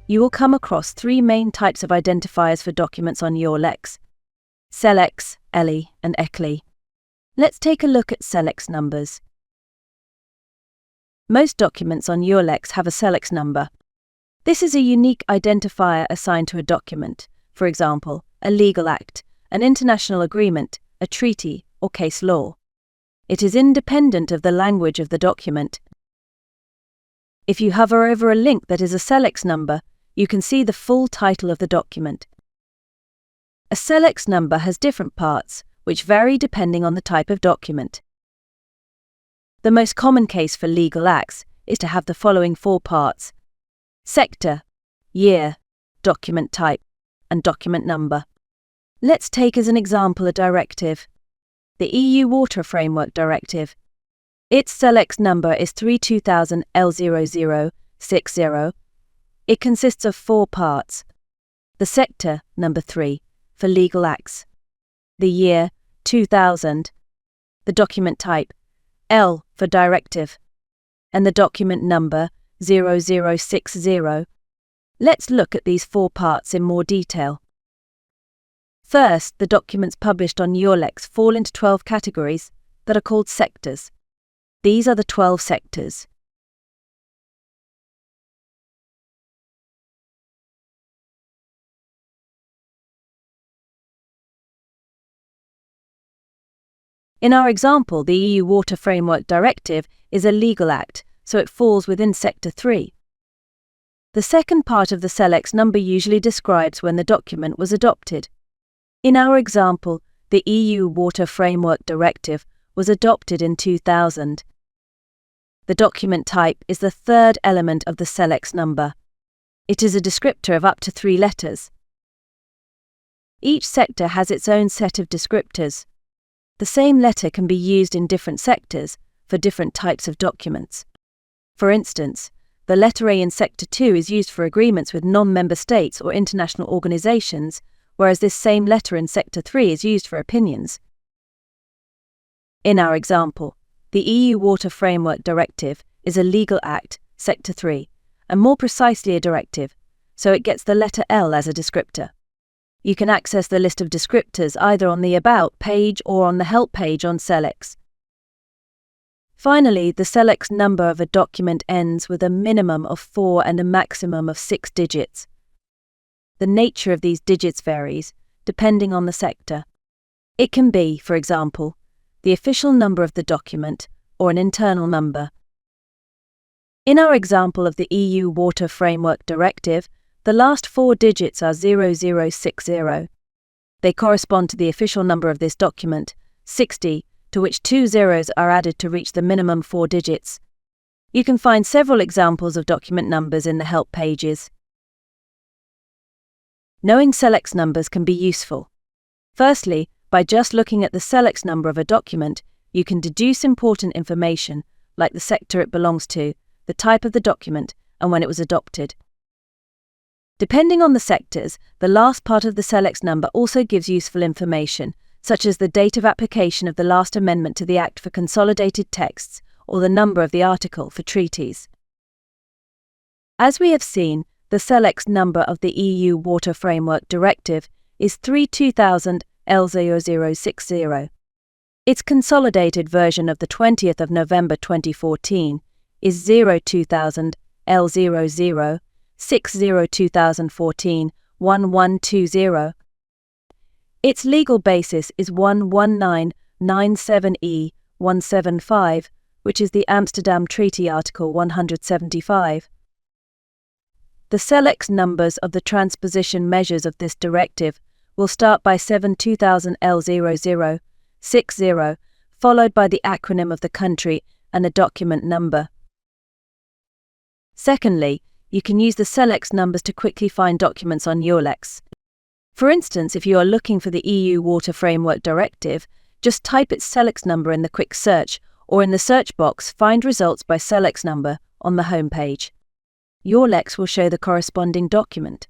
you will come across three main types of identifiers for documents on Celex: Celex, ELI, and ECLI. Let's take a look at Celex numbers. Most documents on Celex have a Celex number. This is a unique identifier assigned to a document, for example, a legal act, an international agreement, a treaty, or case law. It is independent of the language of the document. If you hover over a link that is a Celex number, you can see the full title of the document. A Celex number has different parts, which vary depending on the type of document. The most common case for legal acts is to have the following four parts: sector, year, document type, and document number. Let's take as an example a directive. The EU Water Framework Directive. Its Celex number is 32000L0060. It consists of four parts: the sector, number 3, for legal acts; the year, 2000; the document type, L for directive; and the document number, 0060. Let's look at these four parts in more detail. First, the documents published on Celex fall into 12 categories that are called sectors. These are the 12 sectors. In our example, the EU Water Framework Directive is a legal act, so it falls within Sector 3. The second part of the Celex number usually describes when the document was adopted. In our example, the EU Water Framework Directive was adopted in 2000. The document type is the third element of the Celex number. It is a descriptor of up to 3 letters. Each sector has its own set of descriptors. The same letter can be used in different sectors for different types of documents. For instance, the letter A in Sector 2 is used for agreements with non-member states or international organizations, whereas this same letter in Sector 3 is used for opinions. In our example, the EU Water Framework Directive is a legal act, Sector 3, and more precisely a directive, so it gets the letter L as a descriptor. You can access the list of descriptors either on the About page or on the Help page on Celex. Finally, the Celex number of a document ends with a minimum of 4 and a maximum of 6 digits. The nature of these digits varies, depending on the sector. It can be, for example, the official number of the document or an internal number. In our example of the EU Water Framework Directive, the last 4 digits are 0060. They correspond to the official number of this document, 60, to which 2 zeros are added to reach the minimum 4 digits. You can find several examples of document numbers in the Help pages. Knowing Celex numbers can be useful. Firstly, by just looking at the Celex number of a document, you can deduce important information, like the sector it belongs to, the type of the document, and when it was adopted. Depending on the sectors, the last part of the Celex number also gives useful information, such as the date of application of the last amendment to the Act for Consolidated Texts, or the number of the article for treaties. As we have seen, the Celex number of the EU Water Framework Directive is 32000L0060. Its consolidated version of the 20th of November 2014 is 02000602014-1120. Its legal basis is 11997E175, which is the Amsterdam Treaty Article 175. The Celex numbers of the transposition measures of this directive will start by 72000L0060, followed by the acronym of the country and a document number. Secondly, you can use the Celex numbers to quickly find documents on Celex. For instance, if you are looking for the EU Water Framework Directive, just type its Celex number in the quick search, or in the search box, find results by Celex number on the home page. Celex will show the corresponding document.